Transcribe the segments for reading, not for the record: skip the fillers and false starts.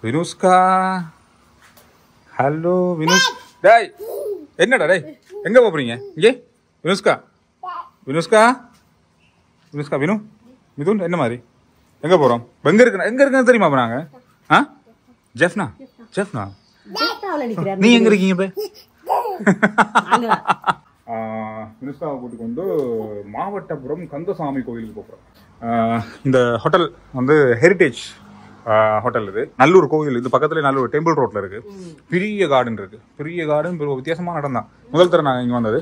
வினுஷ்கா, hello Vinush. டேய் என்னடா டேய், எங்க போறீங்க? இங்கே வினுஷ்கா, வினுஷ்கா, வினுஷ்கா, வினு, மிதுன், என்ன மாதிரி எங்க போறோம்? எங்க இருக்குன்னு தெரியுமா? போறாங்க ஜெஃப்னா, ஜெஃப்னா, நீ எங்க இருக்கீங்க? வினுஷ்காவை கூட்டிக் கொண்டு மாவட்டபுரம் கந்தசாமி கோயிலுக்கு போகிறோம். இந்த ஹோட்டல் வந்து ஹெரிட்டேஜ் ஹோட்டல். இது நல்லூர் கோயில், இது பக்கத்துல நல்லூர் டெம்பிள் ரோட்ல இருக்கு. பெரிய கார்டன் இருக்கு, பெரிய கார்டன், வித்தியாசமான இடம் தான். முதல் தடவை நாங்கள் இங்க வந்தது.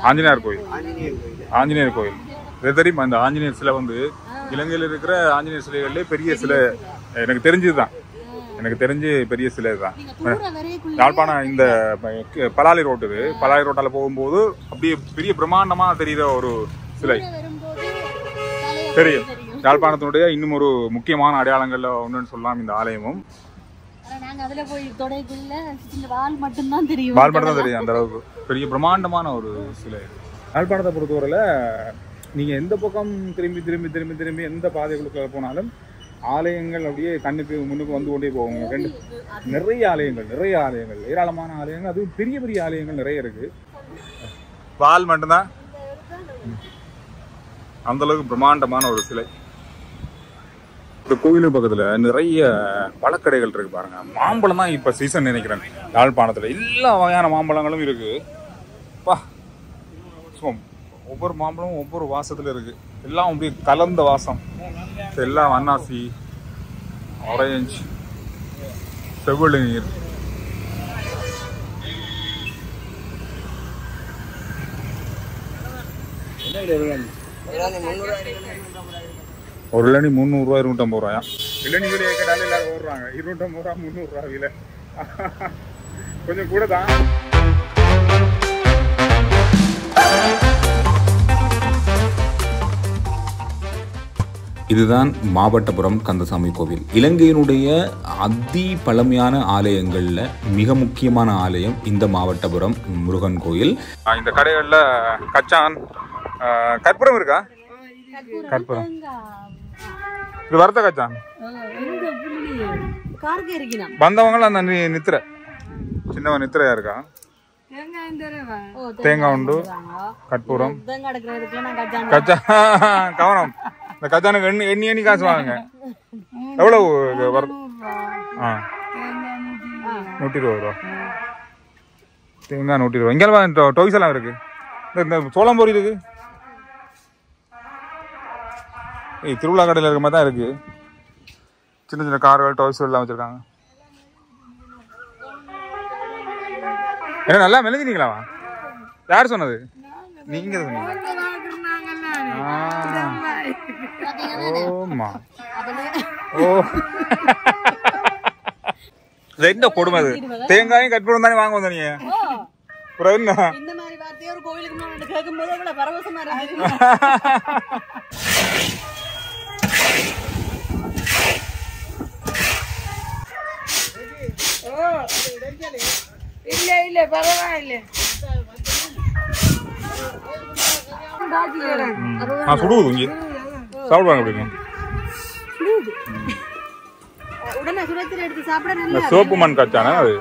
ஆஞ்சநேயர் கோயில், ஆஞ்சநேயர் கோயில் இது தெரியுமா? இந்த ஆஞ்சநேயர் சிலை வந்து இலங்கையில் இருக்கிற ஆஞ்சநேயர் சிலைகள்ல பெரிய சிலை, எனக்கு தெரிஞ்சதுதான், எனக்கு தெரிஞ்சு பெரிய சிலை தான். யாழ்ப்பாணம் இந்த பலாலி ரோட்டு, இது பலாலி ரோட்டால போகும்போது அப்படியே பெரிய பிரம்மாண்டமா தெரியுற ஒரு சிலை தெரியும். யாழ்ப்பாணத்தினுடைய இன்னும் ஒரு முக்கியமான அடையாளங்கள்ல ஒண்ணுன்னு சொல்லலாம் இந்த ஆலயமும். வால் மட்டும் தான் தெரியும், அந்த அளவுக்கு பெரிய பிரம்மாண்டமான ஒரு சிலை. யாழ்ப்பாணத்தை பொறுத்தவரையில நீங்க எந்த பக்கம் திரும்பி திரும்பி திரும்பி திரும்பி எந்த பாதைகளுக்கு போனாலும் ஆலயங்கள் அப்படியே கண்ணுக்கு முன்னுக்கு வந்து கொண்டே போவாங்க. நிறைய ஆலயங்கள், ஏராளமான ஆலயங்கள், அதுவும் பெரிய பெரிய ஆலயங்கள் நிறைய இருக்கு. வால் மட்டும்தான் அந்த அளவுக்கு பிரம்மாண்டமான ஒரு சிலை. இந்த கோயிலுக்கு பக்கத்துல நிறைய பழக்கடைகள் இருக்கு பாருங்க. மாம்பழம் தான் இப்ப சீசன் நினைக்கிறேன். யாழ்ப்பாணத்துல எல்லா வகையான மாம்பழங்களும் இருக்கு. ஒவ்வொரு மாம்பழமும் ஒவ்வொரு வாசத்துல இருக்கு. எல்லாம் அப்படியே கலந்த வாசம். எல்லாம் அன்னாசி, ஆரஞ்சு, செவ்வழநீர், ஒரு இளநி 300 ரூபாய், 250 ரூபாயா? இளநி விலையை கேட்டாலும் எல்லாரும் ஓடுறாங்க. 250 ரூபா, 300 ரூபா விலை, கொஞ்சம் கூட தான். இதுதான் மாவட்டபுரம் கந்தசாமி கோவில். இலங்கையினுடைய அதி பழமையான ஆலயங்கள்ல மிக முக்கியமான ஆலயம் இந்த மாவட்டபுரம் முருகன் கோயில். இந்த கடைகள்ல கச்சான், கற்பூரம் இருக்கா? கற்பூரம் இது வறுத்த கச்சான். வந்தவங்க அந்த நித்திர சின்னவன் நித்திரையா இருக்கா? தேங்காய் உண்டு, கற்பூரம், கச்சான். கவனம், இந்த கச்சானுக்கு எண்ணி எண்ணி காசு வாங்க. எவ்வளவு? 120 ரூபா. தேங்காய் 120 ரூபா. இங்கே டொய்ஸ் எல்லாம் இருக்கு. இந்த சோளம்பொரி இருக்கு. திருவிழா கடையில் இருக்க மாதிரி தான் இருக்கு. சின்ன சின்ன கார்கள், டொய்ஸ் எல்லாம் வச்சிருக்காங்க. என்ன நல்லா மெலிஞ்சிட்டீங்களா? யார் சொன்னது? நீங்க சொன்னீங்க. ஓமா, ஓ, என்ன கொடுமை அது? தேங்காயும் கற்பூரம் தானே வாங்க வந்த நீங்க. இல்ல பரவாயில்ல. சுடுவது இங்கே சாப்பிடுவாங்க. அப்படிங்க சோப்பு மண் கச்சானா அது.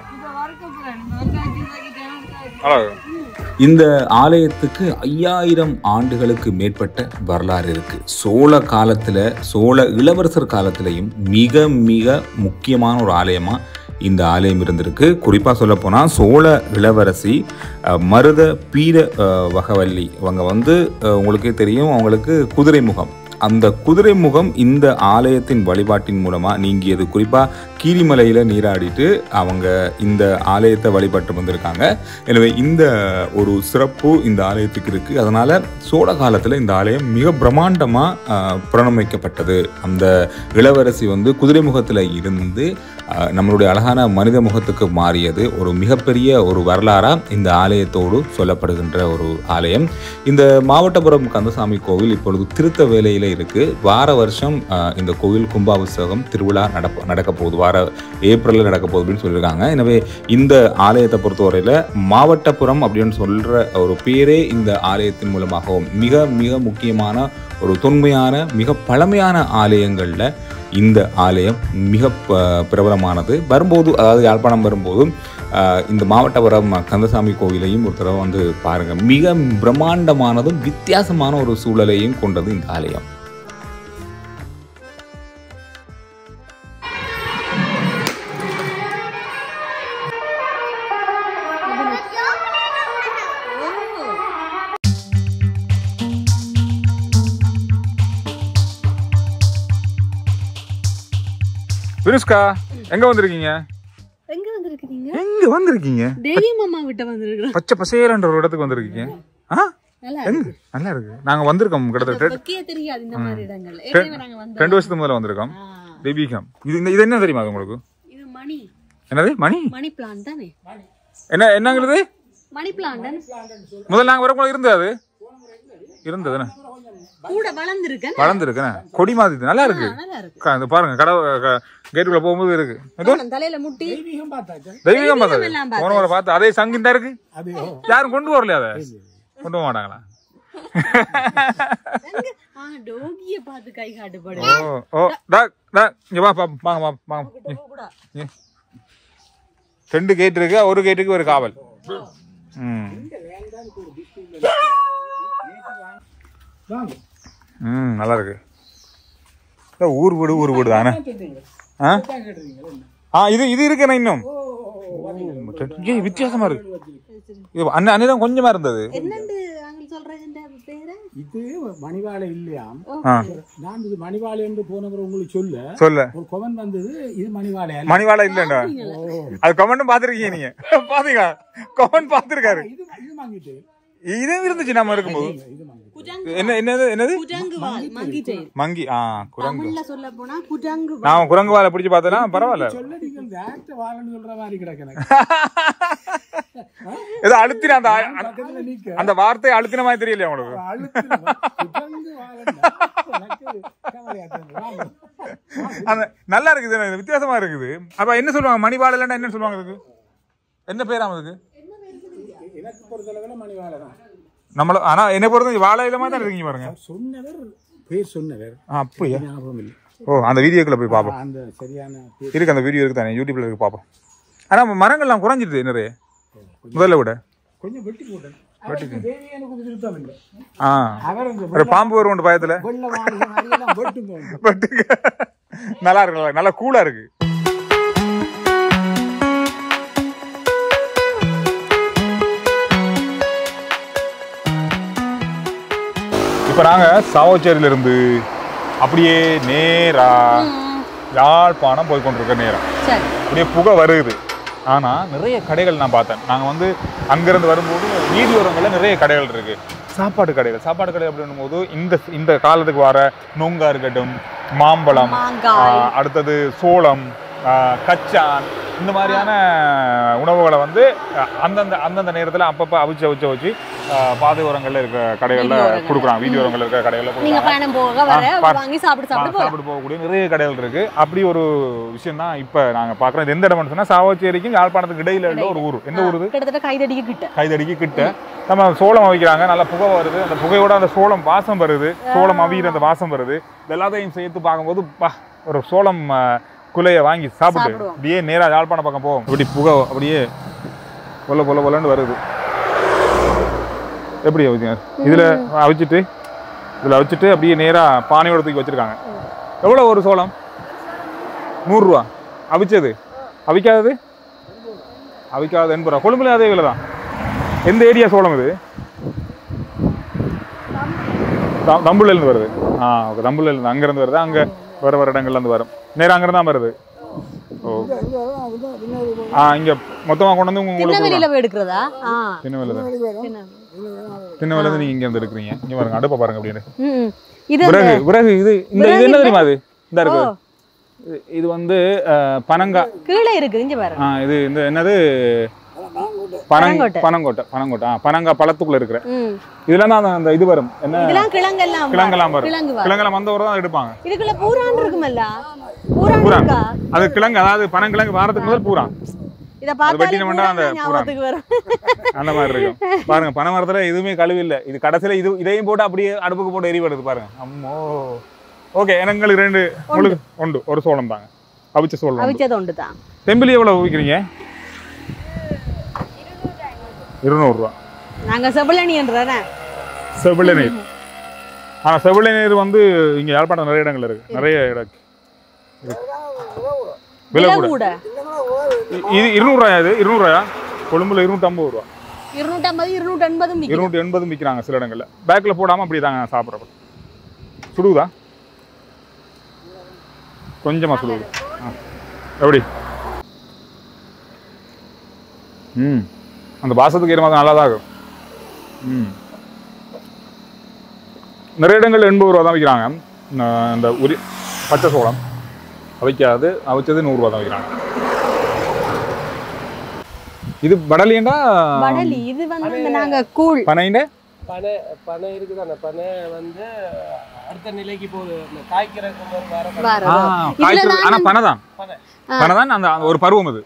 இந்த ஆலயத்துக்கு 5000 ஆண்டுகளுக்கு மேற்பட்ட வரலாறு இருக்கு. சோழ காலத்துல, சோழ இளவரசர் காலத்திலையும் மிக மிக முக்கியமான ஒரு ஆலயமா இந்த ஆலயம் இருந்திருக்கு. குறிப்பா சொல்ல போனா சோழ இளவரசி மருத பீர வகவல்லி அவங்க வந்து உங்களுக்கே தெரியும், அவங்களுக்கு குதிரை முகம். அந்த குதிரை முகம் இந்த ஆலயத்தின் வழிபாட்டின் மூலமா நீங்கியது. குறிப்பா கீரிமலையில நீராடிட்டு அவங்க இந்த ஆலயத்தை வழிபட்டு வந்திருக்காங்க. எனவே இந்த ஒரு சிறப்பு இந்த ஆலயத்துக்கு இருக்கு. அதனால சோழ காலத்துல இந்த ஆலயம் மிக பிரம்மாண்டமா புனரமைக்கப்பட்டது. அந்த இளவரசி வந்து குதிரை முகத்துல இருந்து நம்மளுடைய அழகான மனித முகத்துக்கு மாறியது ஒரு மிகப்பெரிய ஒரு வரலாறா இந்த ஆலயத்தோடு சொல்லப்படுகின்ற ஒரு ஆலயம். இந்த மாவட்டபுரம் கந்தசாமி கோவில் இப்பொழுது திருத்த வேலையில கோயிலில் இருக்குது. வார வருஷம் இந்த கோயில் கும்பாபிஷேகம் திருவிழா நடக்க போகுது. வார ஏப்ரலில் நடக்க போகுது அப்படின்னு சொல்லியிருக்காங்க. எனவே இந்த ஆலயத்தை பொறுத்தவரையில் மாவட்டபுரம் அப்படின்னு சொல்கிற ஒரு பேரே இந்த ஆலயத்தின் மூலமாகவும் மிக மிக முக்கியமான ஒரு தொன்மையான மிக பழமையான ஆலயங்களில் இந்த ஆலயம் மிக பிரபலமானது. வரும்போது அதாவது யாழ்ப்பாணம் வரும்போது இந்த மாவட்டபுரம் கந்தசாமி கோயிலையும் ஒரு தடவை வந்து பாருங்கள். மிக பிரம்மாண்டமானதும் வித்தியாசமான ஒரு சூழலையும் கொண்டது இந்த ஆலயம். வினுஷ்கா எங்க வந்திருக்கீங்க? எங்க வந்திருக்கீங்க? டெய்லி மாமா விட்ட வந்திருக்கோம். பச்சை பசேலன்ற ஒரு இடத்துக்கு வந்திருக்கீங்க. நல்லா இருக்கு. நாங்க வந்திருக்கோம் கிட்டத்தட்ட தெரியாது இந்த மாதிரி இடங்கள். 2 வருஷத்துக்கு முதல்ல வந்திருக்கோம். தெய்வீகம். இது என்ன தெரியுமா உங்களுக்கு? இது மணி. என்னது? மணி பிளான்ட் தானே? என்னங்கிறது? Money plant. முதல்ல நாங்க வரக்குள்ள இருந்தது இருந்ததுண்ணே. கூட வளர்ந்துருக்கேன். கொடி மாதிரி நல்லா இருக்கு. பாருங்க கடை கேட்டுக்குள்ள போகும்போது இருக்கு. தலையில முட்டி தெய்வீகம் பார்த்தது போன முறை பார்த்து அதே சங்கிந்தா இருக்கு. யாரும் கொண்டு வரலையா? அதை கொண்டு போக மாட்டாங்களா? டோகிய பார்த்து கை காட்டுப்படு. ரெண்டு கேட் இருக்கு. ஒரு கேட்டுக்கு ஒரு காவல். நல்லா இருக்கு. ஊர் வீடு தானே. இது இருக்கு. இன்னும் வித்தியாசமா இருக்கு. அன்னிதான் கொஞ்சமா இருந்தது. இது மணிவாளை இல்லையா? நான் இது மணிவாளை என்று போனவர் உங்களுக்கு சொல்ல ஒரு கமெண்ட் வந்தது. இது மணிவாளை இல்லைண்டா. அது கமெண்ட் பாத்துருக்கீங்க நீங்க? பாத்தீங்க கமெண்ட் பாத்துருக்காரு. இதுவும் இருந்துச்சு நம்ம இருக்கும்போது. மங்கி நான் குரங்கு வாழை பிடிச்சு பார்த்தா பரவாயில்ல. ஏதோ அழுத்தின அந்த வார்த்தையை அழுத்தின மாதிரி தெரியலையா உங்களுக்கு? நல்லா இருக்குது. வித்தியாசமா இருக்குது. அப்ப என்ன சொல்லுவாங்க? மணிவாழை என்ன சொல்லுவாங்க? அதுக்கு என்ன பேராம? அதுக்கு எனக்கு பொறுத்தளவுல மணிவாழை தான் நம்மள. ஆனா என்ன பொறுத்த வாழையில மாதிரி தான் இருக்கீங்க பாருங்க. சொன்னவர் அப்படியா? அந்த வீடியோக்குள்ள போய் பாப்போம். அந்த சரியான இருக்கு. அந்த வீடியோ இருக்கு தானே, யூடியூப்ல இருக்கு, பாப்போம். ஆனா மரங்கள்லாம் குறைஞ்சிட்டு நிறைய முதல்ல விட. கொஞ்சம் வெட்டி போட்டேன். பாம்பு வரும் பயத்துல. நல்லா இருக்கு. நல்லா கூலா இருக்கு. இப்போ நாங்கள் சாவச்சேரியிலிருந்து அப்படியே நேரா யாழ்ப்பாணம் போய் கொண்டிருக்க நேரம். அப்படியே புகை வருது. ஆனால் நிறைய கடைகள் நான் பார்த்தேன். நாங்கள் வந்து அங்கேருந்து வரும்போது வீதியோரங்களில் நிறைய கடைகள் இருக்குது. சாப்பாடு கடை அப்படின்னும் போது இந்த காலத்துக்கு வர நொங்கா இருக்கட்டும், மாம்பழம், அடுத்தது சோளம், கச்சான், இந்த மாதிரியான உணவுகளை வந்து அந்தந்த நேரத்தில் அப்பப்போ அவிச்சு வச்சு பாதை ஓரங்களில் இருக்க கடைகளில் கொடுக்குறாங்க. வீதியோரங்களில் இருக்க கடைகளில் சாப்பிட்டு போகக்கூடிய நிறைய கடைகள் இருக்கு. அப்படி ஒரு விஷயம் தான் இப்போ நாங்கள் பார்க்குறோம். இது எந்த இடம்னு சொன்னால் சாவச்சேரிக்கும் யாழ்ப்பாணத்துக்கு இடையில உள்ள ஒரு ஊர். எந்த ஊர்? கைதடிக்கு கிட்ட. நம்ம சோளம் அவிக்கிறாங்க. நல்லா புகை வருது. அந்த புகையோட அந்த சோளம் வாசம் வருது. சோளம் அவிக்கிற அந்த வாசம் வருது. எல்லாத்தையும் சேர்த்து பார்க்கும்போது ஒரு சோளம் குலையை வாங்கி சாப்பிட்டு அப்படியே நேராக யாழ்ப்பாணம் பக்கம் போவோம். இப்படி புகை அப்படியே பொல்லன்னு வருது. எப்படி அவிச்சுங்க? இதில் அவிச்சிட்டு அப்படியே நேராக பானையோட தூக்கி வச்சுருக்காங்க. எவ்வளோ ஒரு சோளம்? 100 ரூபா. அவிச்சது அவிக்காதது 80 ரூபா. கொழும்புல அதே விலை தான். எந்த ஏரியா சோளம் இது? தம்புள்ளிலேருந்து வருது. ஓகே, தம்புள்ளிலேருந்து அங்கேருந்து வருது. அங்கே வர இடங்கள்லேருந்து வரும். நேரம் அங்கிருந்து தான் வருது. இங்க மொத்தமா கொண்டு வந்து உங்களுக்கு எடுக்கிறதா? சின்ன வேலை நீங்க இங்க இருந்து எடுக்கிறீங்க. இங்க பாருங்க, அடுப்ப பாருங்க. அப்படியே விறகு இது என்ன தெரியுமா? அது இந்த இருக்கு. இது வந்து பனங்கா கீழே இருக்கு. இங்க பாருங்க. இது இந்த என்னது பனங்கோட்டை பனங்கா பழத்துக்குள்ள இருக்கிற இதெல்லாம் தான் அந்த இது வரும் என்ன இதெல்லாம் கிழங்கெல்லாம் வரும் கிழங்கெல்லாம் வந்த தான் எடுப்பாங்க இதுக்குள்ள பூரான் இருக்குமல்ல பூரான் அது கிழங்கு அதாவது பனங்கிழங்கு வாரத்துக்கு முதல் பூரான் இத பார்த்தா அந்த ஞாபகத்துக்கு வரும் அந்த மாதிரி இருக்கும் பாருங்க பனை மரத்துல எதுவுமே கழுவி இல்ல இது கடைசியில இதையும் போட்டு அப்படியே அடுப்புக்கு போட்டு எரிவடுது பாருங்க அம்மோ ஓகே எங்களுக்கு 2 உங்களுக்கு உண்டு ஒரு சோளம் தாங்க அவிச்ச சோளம் அவிச்சது உண்டு தான் தெம்பிலி எவ்வளவு விற்கிறீங்க 200 ரூபா நாங்க செபலனின்றறேன் செபலனீர் ஆனா செபலனீர் வந்து இங்க யாழ்ப்பாணம் நிறைய இடங்கள் இருக்கு நிறைய இடம் விலை கூட இது 200 ரூபாயா இது 200 ரூபாயா கொழும்புல 250 ரூபா 250 280 விற்கிறாங்க சில இடங்கள்ல பேக்ல போடாம அப்படி தாங்க சாப்பிட்றப்ப சுடுதா கொஞ்சமா சுடுது எப்படி அந்த பாசத்துக்கு ஏற மாதிரி நல்லா தான் இருக்கும் நிறைய இடங்கள் 80 ரூபா தான் விற்கிறாங்க இந்த பச்சை சோளம் அவிக்காது அவிச்சது 100 ரூபா தான் விற்கிறாங்க இது படலியண்டா படலி இது வந்து நாங்க கூழ் பனைண்ட பனை இருக்குதானே பனை வந்து அடுத்த நிலைக்கு போகுது காய்க்கிறதுக்கு ஆனா பனைதான் பனைதான் அந்த ஒரு பருவம் அது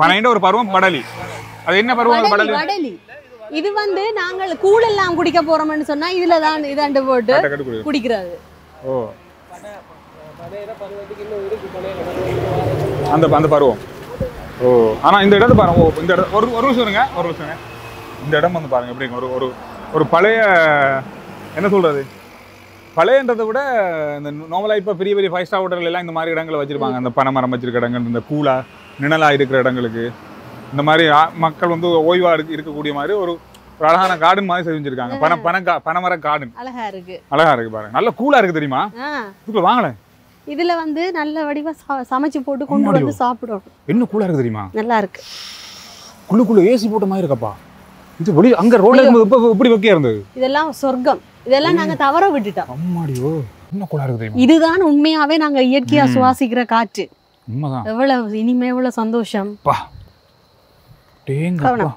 பனைண்ட ஒரு பருவம் படலி அது என்ன பருவம் படலி இது வந்து நாங்கள் கூழ் எல்லாம் குடிக்க போறோம்னு சொன்னா இதுல தான் இதாண்டு போட்டு குடிக்கிறது ஓ அந்த அந்த பருவம் ஓ ஆனா இந்த இடத்து பாருங்க இந்த இடம் ஒரு நிமிஷம் இருங்க இந்த இடம் வந்து பாருங்க எப்படிங்க ஒரு ஒரு பழைய என்ன சொல்றது பழையன்றதை விட இந்த நார்மலாக இப்போ பெரிய பெரிய 5 ஸ்டார் ஹோட்டல் எல்லாம் இந்த மாதிரி இடங்களை வச்சிருப்பாங்க அந்த பனை மரம் வச்சிருக்க இடங்கள் இந்த கூலா நிழலா இருக்கிற இடங்களுக்கு இந்த மாதிரி மக்கள் வந்து ஓய்வா இருக்கக்கூடிய மாதிரி ஒரு அழகான கார்டன் மாதிரி செஞ்சிருக்காங்க பனைமர கார்டன் அழகா இருக்கு பாருங்க நல்ல கூலா இருக்கு தெரியுமா இதுக்குள்ள வாங்கல இதுல வந்து நல்ல வடிவா சமைச்சு போட்டு கொண்டு வந்து சாப்பிடுறோம் என்ன கூலா இருக்கு தெரியுமா நல்லா இருக்கு குள்ள ஏசி போட்ட மாதிரி இருக்கப்பா இது வெளிய அங்க ரோட்ல இருக்கும்போது இப்படி வெக்கையா இருந்தது இதெல்லாம் சொர்க்கம் இதெல்லாம் நாங்க தவற விட்டுட்டோம் அம்மாடியோ என்ன கூலா இருக்கு தெரியுமா இதுதான் உண்மையாவே நாங்க இயற்கையா சுவாசிக்கிற காற்று உண்மைதான் எவ்வளவு இனிமே எவ்வளவு சந்தோஷம் பா டேங்கப்பா